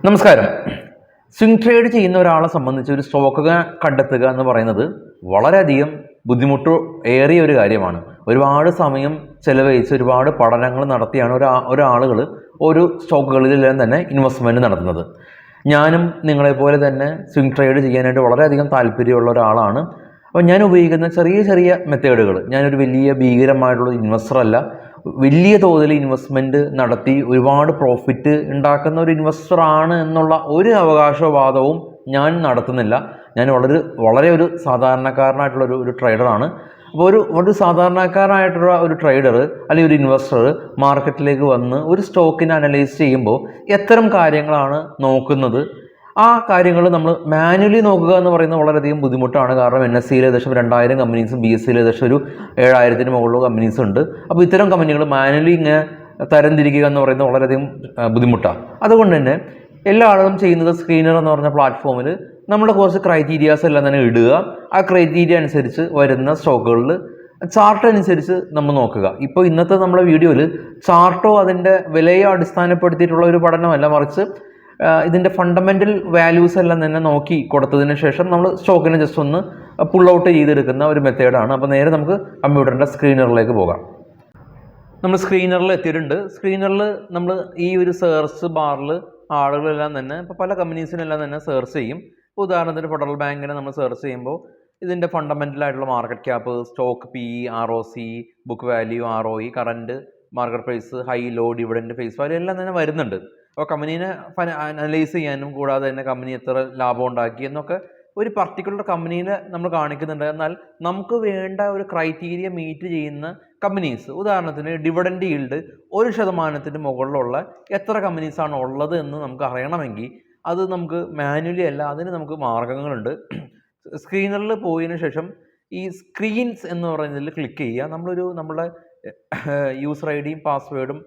നമസ്കാരം. Swing trade ചെയ്യുന്ന ഒരാളെ സംബന്ധിച്ച് ഒരു സ്റ്റോക്ക് കണ്ടെത്തുക എന്ന് പറയുന്നത് വളരെയധികം ബുദ്ധിമുട്ട് ഏറിയ ഒരു കാര്യമാണ്. ഒരുപാട് സമയം ചെലവഴിച്ച് ഒരുപാട് പഠനങ്ങൾ നടത്തിയാണ് ഒരാളുകൾ ഒരു സ്റ്റോക്കുകളിലെല്ലാം തന്നെ ഇൻവെസ്റ്റ്മെൻറ്റ് നടത്തുന്നത്. ഞാനും നിങ്ങളെപ്പോലെ തന്നെ സ്വിംഗ് ട്രേഡ് ചെയ്യാനായിട്ട് വളരെയധികം താല്പര്യമുള്ള ഒരാളാണ്. അപ്പോൾ ഞാൻ ഉപയോഗിക്കുന്ന ചെറിയ ചെറിയ മെത്തേഡുകൾ, ഞാനൊരു വലിയ ഭീകരമായിട്ടുള്ള ഇൻവെസ്റ്റർ അല്ല. വലിയ തോതിൽ ഇൻവെസ്റ്റ്മെൻറ്റ് നടത്തി ഒരുപാട് പ്രോഫിറ്റ് ഉണ്ടാക്കുന്ന ഒരു ഇൻവെസ്റ്റർ ആണ് എന്നുള്ള ഒരു അവകാശവാദവും ഞാൻ നടത്തുന്നില്ല. ഞാൻ വളരെ ഒരു സാധാരണക്കാരനായിട്ടുള്ള ഒരു ട്രേഡറാണ്. അപ്പോൾ ഒരു സാധാരണക്കാരനായിട്ടുള്ള ഒരു ട്രേഡർ അല്ലെങ്കിൽ ഒരു ഇൻവെസ്റ്റർ മാർക്കറ്റിലേക്ക് വന്ന് ഒരു സ്റ്റോക്കിനെ അനലൈസ് ചെയ്യുമ്പോൾ എത്തരം കാര്യങ്ങളാണ് നോക്കുന്നത്? ആ കാര്യങ്ങൾ നമ്മൾ മാനുവലി നോക്കുക എന്ന് പറയുന്നത് വളരെയധികം ബുദ്ധിമുട്ടാണ്. കാരണം NSE ഏകദേശം 2000 കമ്പനീസും BSE ഏകദേശം ഒരു 7000-ന് മുകളിലുള്ള കമ്പനീസ് ഉണ്ട്. അപ്പോൾ ഇത്തരം കമ്പനികൾ മാനുവലി ഇങ്ങനെ തരംതിരിക്കുക എന്ന് പറയുന്നത് വളരെയധികം ബുദ്ധിമുട്ടാണ്. അതുകൊണ്ട് തന്നെ എല്ലാ ആളുകളും ചെയ്യുന്നത് സ്ക്രീനർ എന്ന് പറഞ്ഞ പ്ലാറ്റ്ഫോമിൽ നമ്മുടെ കുറച്ച് ക്രൈറ്റീരിയാസ് എല്ലാം തന്നെ ഇടുക. ആ ക്രൈറ്റീരിയ അനുസരിച്ച് വരുന്ന സ്റ്റോക്കുകളിൽ ചാർട്ട് അനുസരിച്ച് നമ്മൾ നോക്കുക. ഇപ്പോൾ ഇന്നത്തെ നമ്മുടെ വീഡിയോയിൽ ചാർട്ടോ അതിൻ്റെ വിലയോ അടിസ്ഥാനപ്പെടുത്തിയിട്ടുള്ള ഒരു പഠനമല്ല, മറിച്ച് ഇതിൻ്റെ ഫണ്ടമെൻ്റൽ വാല്യൂസ് എല്ലാം തന്നെ നോക്കി കൊടുത്തതിന് ശേഷം നമ്മൾ സ്റ്റോക്കിനെ ജസ്റ്റ് ഒന്ന് പുൾ ഔട്ട് ചെയ്തെടുക്കുന്ന ഒരു മെത്തേഡാണ്. അപ്പോൾ നേരെ നമുക്ക് കമ്പ്യൂട്ടറിൻ്റെ സ്ക്രീനറിലേക്ക് പോകാം. നമ്മൾ സ്ക്രീനറിൽ എത്തിയിട്ടുണ്ട്. സ്ക്രീനറിൽ നമ്മൾ ഈ ഒരു സെർച്ച് ബാറിൽ ആളുകളെല്ലാം തന്നെ ഇപ്പോൾ പല കമ്പനീസിനെല്ലാം തന്നെ സെർച്ച് ചെയ്യും. ഉദാഹരണത്തിന് ഫെഡറൽ ബാങ്കിനെ നമ്മൾ സെർച്ച് ചെയ്യുമ്പോൾ ഇതിൻ്റെ ഫണ്ടമെൻ്റൽ ആയിട്ടുള്ള market cap, stock PE, ROC, book value, ROE, current market price, high low, dividend, face value എല്ലാം തന്നെ വരുന്നുണ്ട്. അപ്പോൾ കമ്പനീനെ അനലൈസ് ചെയ്യാനും കൂടാതെ തന്നെ കമ്പനി എത്ര ലാഭം ഉണ്ടാക്കി എന്നൊക്കെ ഒരു പർട്ടിക്കുലർ കമ്പനീനെ നമ്മൾ കാണിക്കുന്നുണ്ട്. എന്നാൽ നമുക്ക് വേണ്ട ഒരു ക്രൈറ്റീരിയ മീറ്റ് ചെയ്യുന്ന കമ്പനീസ്, ഉദാഹരണത്തിന് ഡിവിഡൻഡ് ഈൽഡ് 1% മുകളിലുള്ള എത്ര കമ്പനീസാണ് ഉള്ളത് എന്ന് നമുക്ക് അറിയണമെങ്കിൽ അത് നമുക്ക് മാനുവലി അല്ല, അതിന് നമുക്ക് മാർഗങ്ങളുണ്ട്. സ്ക്രീനറിൽ പോയതിനു ശേഷം ഈ സ്ക്രീൻസ് എന്ന് പറയുന്നതിൽ ക്ലിക്ക് ചെയ്യുക. നമ്മുടെ യൂസർ IDയും പാസ്വേഡും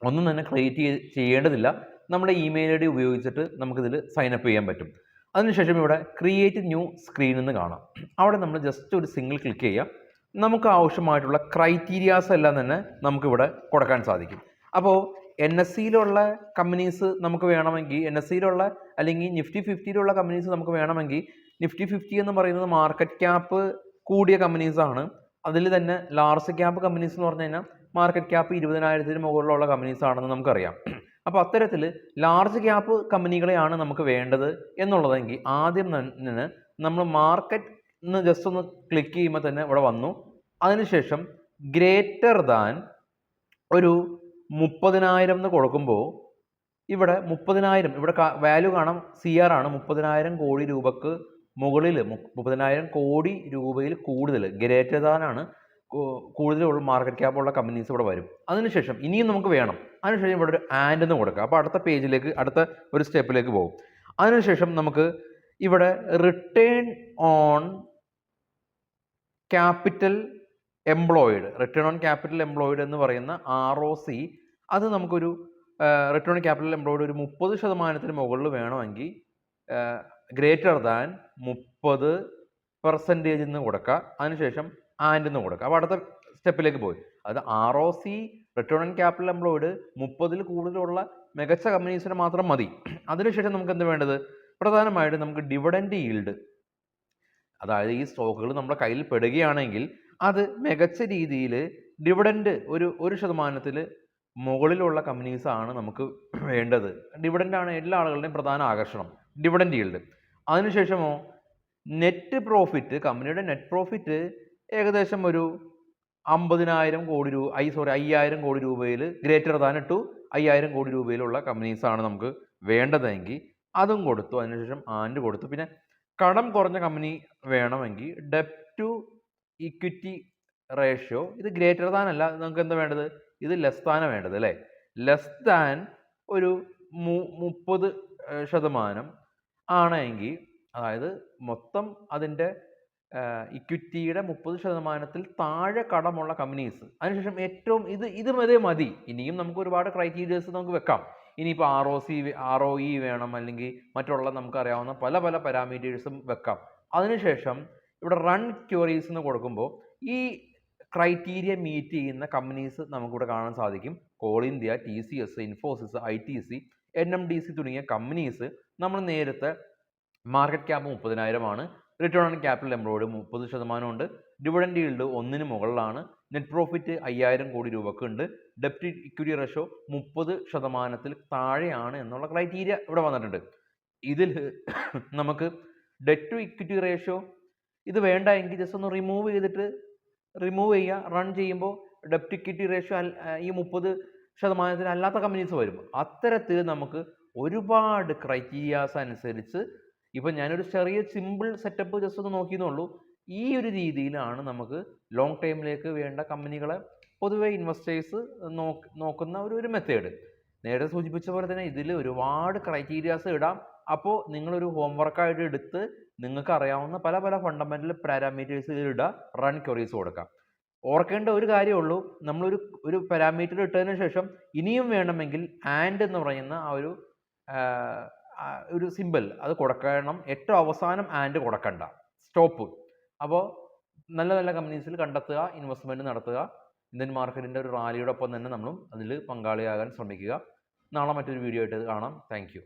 ഒന്നും തന്നെ ക്രിയേറ്റ് ചെയ്യേണ്ടതില്ല. നമ്മുടെ ഇമെയിൽ ID ഉപയോഗിച്ചിട്ട് നമുക്കിതിൽ സൈനപ്പ് ചെയ്യാൻ പറ്റും. അതിനുശേഷം ഇവിടെ ക്രിയേറ്റ് ന്യൂ സ്ക്രീൻ എന്ന് കാണാം. അവിടെ നമ്മൾ ജസ്റ്റ് ഒരു സിംഗിൾ ക്ലിക്ക് ചെയ്യുക. നമുക്ക് ആവശ്യമായിട്ടുള്ള ക്രൈറ്റീരിയാസ് എല്ലാം തന്നെ നമുക്കിവിടെ കൊടുക്കാൻ സാധിക്കും. അപ്പോൾ NSEയിലുള്ള കമ്പനീസ് നമുക്ക് വേണമെങ്കിൽ, NSEയിലുള്ള അല്ലെങ്കിൽ Nifty 50-യിലുള്ള കമ്പനീസ് നമുക്ക് വേണമെങ്കിൽ, Nifty 50 എന്ന് പറയുന്നത് മാർക്കറ്റ് ക്യാപ്പ് കൂടിയ കമ്പനീസാണ്. അതിൽ തന്നെ ലാർജ് ക്യാപ്പ് കമ്പനീസ് എന്ന് പറഞ്ഞു കഴിഞ്ഞാൽ മാർക്കറ്റ് ക്യാപ്പ് 20,000-ന് മുകളിലുള്ള കമ്പനീസ് ആണെന്ന് നമുക്കറിയാം. അപ്പോൾ അത്തരത്തിൽ ലാർജ് ക്യാപ്പ് കമ്പനികളെയാണ് നമുക്ക് വേണ്ടത് എന്നുള്ളതെങ്കിൽ ആദ്യം തന്നെ നമ്മൾ മാർക്കറ്റ് എന്ന് ജസ്റ്റ് ഒന്ന് ക്ലിക്ക് ചെയ്യുമ്പോൾ തന്നെ ഇവിടെ വന്നു. അതിനുശേഷം ഗ്രേറ്റർ ദാൻ ഒരു 30,000 എന്ന് കൊടുക്കുമ്പോൾ ഇവിടെ 30,000, ഇവിടെ വാല്യൂ കാണാം, CR ആണ്. 30,000 കോടി രൂപക്ക് മുകളിൽ, 30,000 കോടി രൂപയിൽ കൂടുതൽ ഗ്രേറ്റർ ദാൻ ആണ് കൂടുതലുള്ള മാർക്കറ്റ് ക്യാപ്പുള്ള കമ്പനീസ് ഇവിടെ വരും. അതിനുശേഷം ഇനിയും നമുക്ക് വേണം. അതിനുശേഷം ഇവിടെ ഒരു ആൻഡ് എന്ന് കൊടുക്കുക. അപ്പോൾ അടുത്ത പേജിലേക്ക്, അടുത്ത ഒരു സ്റ്റെപ്പിലേക്ക് പോകും. അതിനുശേഷം നമുക്ക് ഇവിടെ റിട്ടേൺ ഓൺ ക്യാപിറ്റൽ എംപ്ലോയിഡ് എന്ന് പറയുന്ന ROC, അത് നമുക്കൊരു റിട്ടേൺ ഓൺ ക്യാപിറ്റൽ എംപ്ലോയിഡ് ഒരു 30%-ന് മുകളിൽ വേണമെങ്കിൽ ഗ്രേറ്റർ ദാൻ 30% എന്ന് കൊടുക്കുക. അതിനുശേഷം ആൻഡ് എന്ന് കൊടുക്കുക. അപ്പോൾ അടുത്ത സ്റ്റെപ്പിലേക്ക് പോയി. അത് ROC, return on capital employed 30-ൽ കൂടുതലുള്ള മികച്ച കമ്പനീസിന് മാത്രം മതി. അതിനുശേഷം നമുക്ക് എന്ത് വേണ്ടത്? പ്രധാനമായിട്ടും നമുക്ക് ഡിവിഡൻഡ് ഈൽഡ്, അതായത് ഈ സ്റ്റോക്കുകൾ നമ്മുടെ കയ്യിൽ പെടുകയാണെങ്കിൽ അത് മികച്ച രീതിയിൽ ഡിവിഡൻഡ് ഒരു 1%-ൽ മുകളിലുള്ള കമ്പനീസാണ് നമുക്ക് വേണ്ടത്. ഡിവിഡൻഡാണ് എല്ലാ ആളുകളുടെയും പ്രധാന ആകർഷണം, ഡിവിഡൻഡ് ഈൽഡ്. അതിനുശേഷമോ നെറ്റ് പ്രോഫിറ്റ്, കമ്പനിയുടെ നെറ്റ് പ്രോഫിറ്റ് ഏകദേശം ഒരു 50,000 കോടി രൂപ 5,000 കോടി രൂപയിൽ ഗ്രേറ്റർ ദാൻ ടു 5,000 കോടി രൂപയിലുള്ള കമ്പനീസാണ് നമുക്ക് വേണ്ടതെങ്കിൽ അതും കൊടുത്തു. അതിനുശേഷം ആൻഡ് കൊടുത്തു. പിന്നെ കടം കുറഞ്ഞ കമ്പനി വേണമെങ്കിൽ ഡെപ്റ്റ് ടു ഇക്വിറ്റി റേഷ്യോ, ഇത് ഗ്രേറ്റർ ദാൻ അല്ല, നമുക്ക് എന്താ വേണ്ടത്? ഇത് ലെസ് ദാനാണ് വേണ്ടത്, അല്ലേ? ലെസ് ദാൻ ഒരു 30% ആണെങ്കിൽ, അതായത് മൊത്തം അതിൻ്റെ ഇക്വിറ്റിയുടെ 30%-ൽ താഴെ കടമുള്ള കമ്പനീസ്. അതിനുശേഷം ഏറ്റവും ഇത് മതി. ഇനിയും നമുക്ക് ഒരുപാട് ക്രൈറ്റീരിയസ് നമുക്ക് വെക്കാം. ഇനിയിപ്പോൾ ROE വേണം, അല്ലെങ്കിൽ മറ്റുള്ള നമുക്കറിയാവുന്ന പല പാരാമീറ്റേഴ്സും വെക്കാം. അതിനുശേഷം ഇവിടെ റൺ ക്വയറീസ് എന്ന് കൊടുക്കുമ്പോൾ ഈ ക്രൈറ്റീരിയ മീറ്റ് ചെയ്യുന്ന കമ്പനീസ് നമുക്കിവിടെ കാണാൻ സാധിക്കും. Call India, TCS, Infosys, ITC NMDC തുടങ്ങിയ കമ്പനീസ് നമ്മൾ നേരത്തെ market cap 30,000 return on capital employed 30% ഉണ്ട്. ഡിവിഡൻഡ് ഈൽഡ് 1 മുകളിലാണ്. നെറ്റ് പ്രോഫിറ്റ് 5,000 കോടി രൂപക്ക് ഉണ്ട്. ഡെപ്റ്റ് ഇക്വിറ്റി റേഷ്യോ 30% താഴെയാണ് എന്നുള്ള ക്രൈറ്റീരിയ ഇവിടെ വന്നിട്ടുണ്ട്. ഇതിൽ നമുക്ക് ഡെറ്റ് ടു ഇക്വിറ്റി റേഷ്യോ ഇത് വേണ്ട എങ്കിൽ ജസ്റ്റ് ഒന്ന് റിമൂവ് ചെയ്യുക. റൺ ചെയ്യുമ്പോൾ ഡെപ്റ്റ് ഇക്വിറ്റി റേഷ്യോ ഈ 30% അല്ലാത്ത കമ്പനീസ് വരും. അത്തരത്തിൽ നമുക്ക് ഒരുപാട് ക്രൈറ്റീരിയാസ് അനുസരിച്ച് ഇപ്പം ഞാനൊരു ചെറിയ സിമ്പിൾ സെറ്റപ്പ് ജസ്റ്റ് ഒന്ന് നോക്കിയെന്നുള്ളൂ. ഈ ഒരു രീതിയിലാണ് നമുക്ക് ലോങ് ടൈമിലേക്ക് വേണ്ട കമ്പനികളെ പൊതുവെ ഇൻവെസ്റ്റേഴ്സ് നോക്കുന്ന ഒരു മെത്തേഡ്. നേരത്തെ സൂചിപ്പിച്ച പോലെ തന്നെ ഇതിൽ ഒരുപാട് ക്രൈറ്റീരിയാസ് ഇടാം. അപ്പോൾ നിങ്ങളൊരു ഹോംവർക്കായിട്ട് എടുത്ത് നിങ്ങൾക്ക് അറിയാവുന്ന പല പല ഫണ്ടമെൻ്റൽ പാരാമീറ്റേഴ്സ് ഇടുക, റൺ ക്വറീസ് കൊടുക്കാം. ഓർക്കേണ്ട ഒരു കാര്യമുള്ളൂ, നമ്മളൊരു പാരാമീറ്റർ ഇട്ടതിന് ശേഷം ഇനിയും വേണമെങ്കിൽ ആൻഡ് എന്ന് പറയുന്ന ഒരു സിമ്പിൾ അത് കൊടുക്കണം. ഏറ്റവും അവസാനം ആൻഡ് കൊടുക്കണ്ട, സ്റ്റോപ്പ്. അപ്പോൾ നല്ല നല്ല കമ്പനീസിൽ കണ്ടെത്തുക, ഇൻവെസ്റ്റ്മെൻറ്റ് നടത്തുക. ഇന്ത്യൻ മാർക്കറ്റിൻ്റെ ഒരു റാലിയുടെ ഒപ്പം തന്നെ നമ്മളും അതിൽ പങ്കാളിയാകാൻ ശ്രമിക്കുക. നാളെ മറ്റൊരു വീഡിയോ ആയിട്ട് കാണാം. താങ്ക്